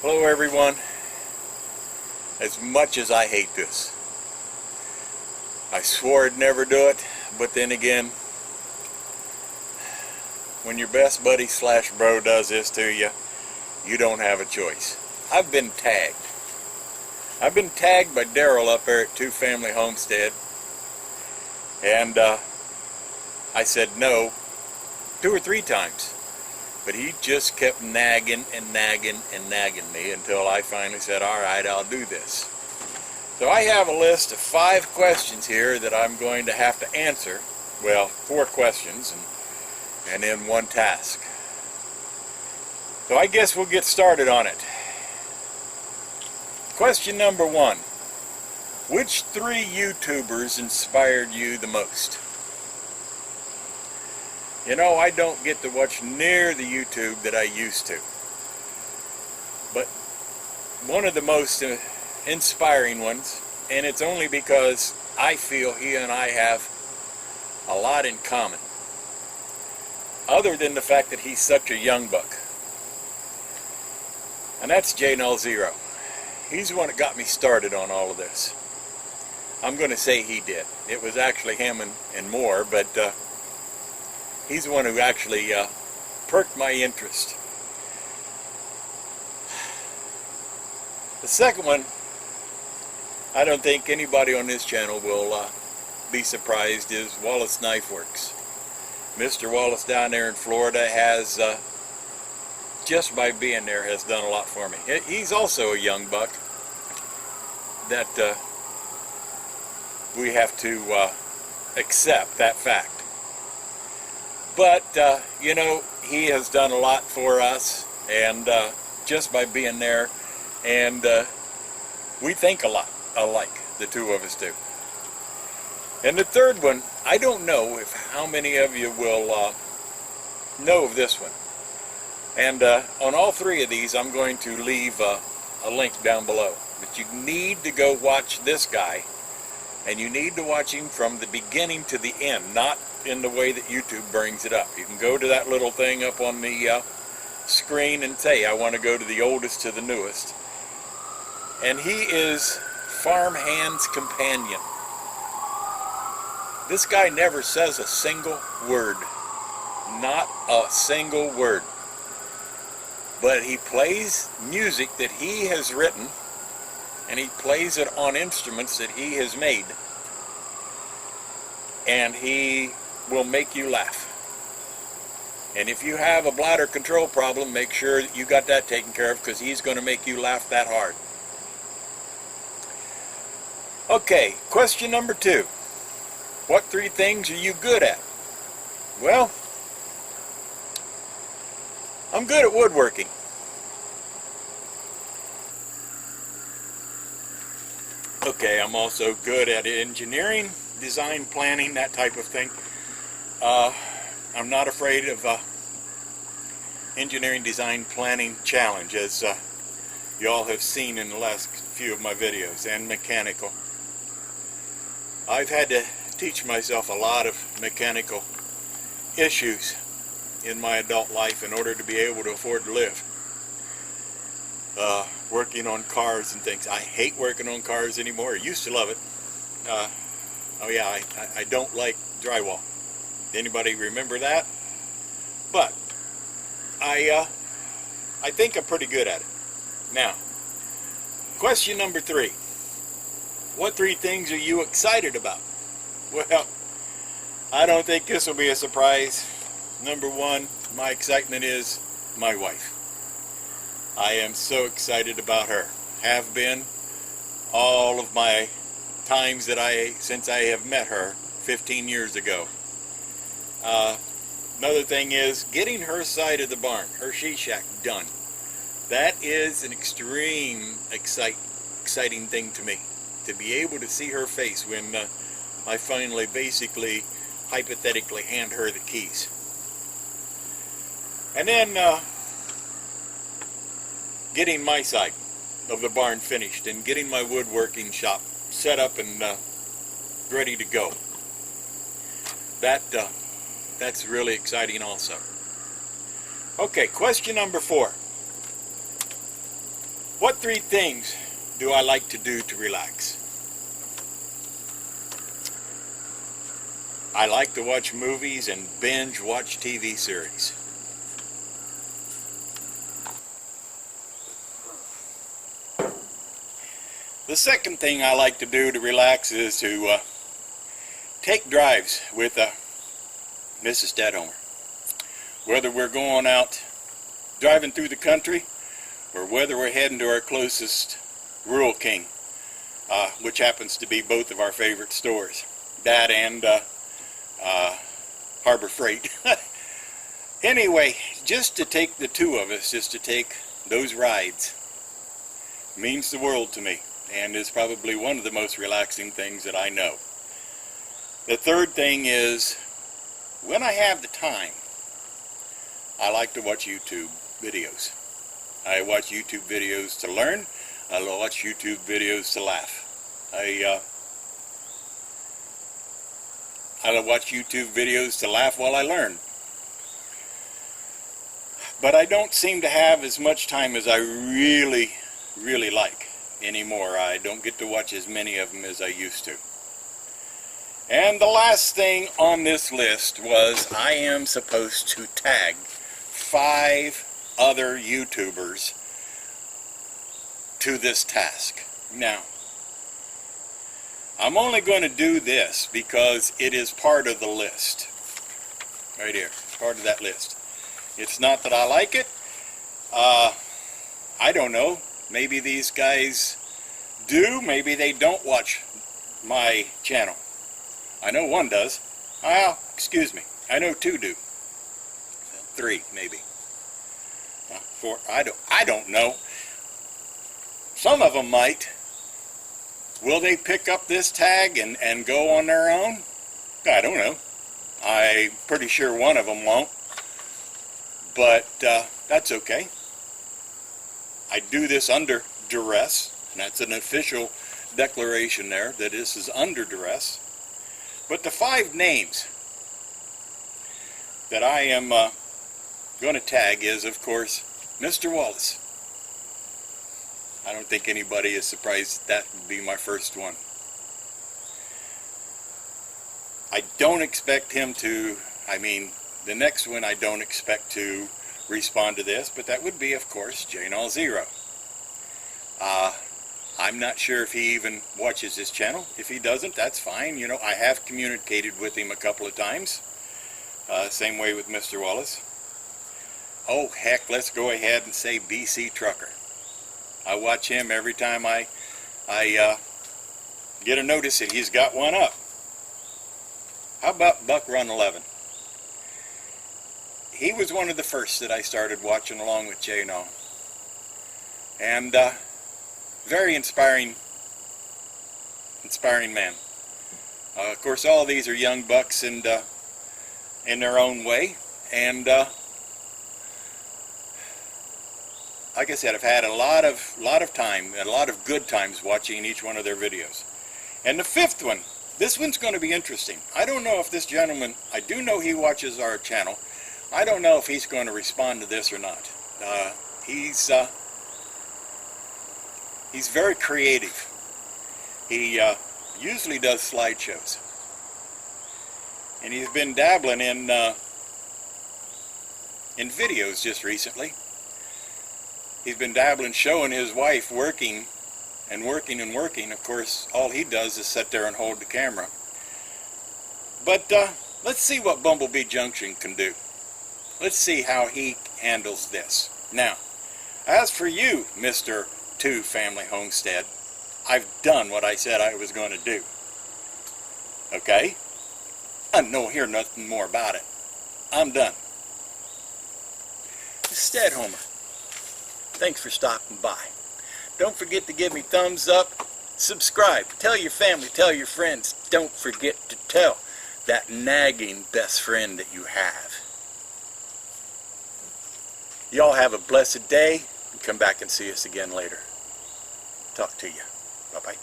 Hello everyone. As much as I hate this, I swore I'd never do it, but then again, when your best buddy slash bro does this to you, you don't have a choice. I've been tagged. I've been tagged by Daryl up there at Two Family Homestead, and I said no 2 or 3 times. But he just kept nagging and nagging and nagging me until I finally said, all right, I'll do this. So I have a list of 5 questions here that I'm going to have to answer. Well, 4 questions and then 1 task. So I guess we'll get started on it. Question number 1. Which 3 YouTubers inspired you the most? You know, I don't get to watch near the YouTube that I used to. But one of the most inspiring ones, and it's only because I feel he and I have a lot in common, other than the fact that he's such a young buck. And that's J0. He's the one that got me started on all of this. I'm going to say he did. It was actually him and more, but he's the one who actually perked my interest. The second one, I don't think anybody on this channel will be surprised, is Wallace Knife Works. Mr. Wallace down there in Florida has, just by being there, has done a lot for me. He's also a young buck that we have to accept that fact. But, you know, he has done a lot for us, and just by being there, and we think a lot alike, the two of us do. And the third one, I don't know how many of you will know of this one. And on all 3 of these, I'm going to leave a link down below. But you need to go watch this guy, and you need to watch him from the beginning to the end, not in the way that YouTube brings it up. You can go to that little thing up on the screen and say, I want to go to the oldest to the newest. And he is Farmhand's companion. This guy never says a single word. Not a single word. But he plays music that he has written, and he plays it on instruments that he has made. And he will make you laugh. And if you have a bladder control problem, make sure that you got that taken care of, because he's going to make you laugh that hard. Okay, question number 2. What 3 things are you good at? Well, I'm good at woodworking. Okay, I'm also good at engineering, design, planning, that type of thing. I'm not afraid of engineering, design, planning challenge, as you all have seen in the last few of my videos, and mechanical. I've had to teach myself a lot of mechanical issues in my adult life in order to be able to afford to live. Working on cars and things. I hate working on cars anymore. I used to love it. Oh yeah, I don't like drywall. Anybody remember that? But I think I'm pretty good at it. Now, question number 3. What 3 things are you excited about? Well, I don't think this will be a surprise. Number 1, my excitement is my wife. I am so excited about her. Have been all of my times that since I have met her 15 years ago. Another thing is getting her side of the barn, her she-shack, done. That is an extreme exciting thing to me, to be able to see her face when I finally, basically, hypothetically hand her the keys. And then getting my side of the barn finished and getting my woodworking shop set up and ready to go. That's really exciting also. Okay, question number 4. What 3 things do I like to do to relax? I like to watch movies and binge watch TV series. The second thing I like to do to relax is to take drives with Mrs. Stadhomer. Whether we're going out driving through the country or whether we're heading to our closest Rural King, which happens to be both of our favorite stores, that and Harbor Freight. Anyway, just to take the 2 of us, just to take those rides, means the world to me, and is probably one of the most relaxing things that I know. The third thing is, when I have the time, I like to watch YouTube videos. I watch YouTube videos to learn. I watch YouTube videos to laugh. I watch YouTube videos to laugh while I learn. But I don't seem to have as much time as I really like anymore. I don't get to watch as many of them as I used to. And the last thing on this list was I am supposed to tag 5 other YouTubers to this task. Now, I'm only going to do this because it is part of the list. Right here, part of that list. It's not that I like it. I don't know. Maybe these guys do. Maybe they don't watch my channel. I know one does. Well, excuse me. I know 2 do. 3, maybe. 4. I don't know. Some of them might. Will they pick up this tag and go on their own? I don't know. I'm pretty sure one of them won't. But that's okay. I do this under duress. And that's an official declaration there that this is under duress. But the 5 names that I am going to tag is, of course, Mr. Wallace. I don't think anybody is surprised that would be my first one. I don't expect him to, the next one I don't expect to respond to this, but that would be, of course, J0. I'm not sure if he even watches this channel. If he doesn't, that's fine. I have communicated with him a couple of times. Same way with Mr. Wallace. Oh, heck, let's go ahead and say BC Trucker. I watch him every time I get a notice that he's got one up. How about Buck Run 11? He was one of the first that I started watching along with J0. And very inspiring man. Of course, all of these are young bucks and in their own way. And like I said, I've had a lot of time, a lot of good times watching each one of their videos. And the 5th one, this one's going to be interesting. I don't know if this gentleman, I do know he watches our channel. I don't know if he's going to respond to this or not. He's very creative. He usually does slideshows. And he's been dabbling in videos just recently. He's been dabbling, showing his wife working and working and working. Of course, all he does is sit there and hold the camera. But let's see what Bumblebee Junction can do. Let's see how he handles this. Now, as for you, Mr. 2 Family Homestead, I've done what I said I was going to do. Okay? I don't hear nothing more about it. I'm done. Stadhomer, thanks for stopping by. Don't forget to give me thumbs up, subscribe, tell your family, tell your friends. Don't forget to tell that nagging best friend that you have. Y'all have a blessed day, and come back and see us again later. Talk to you. Bye-bye.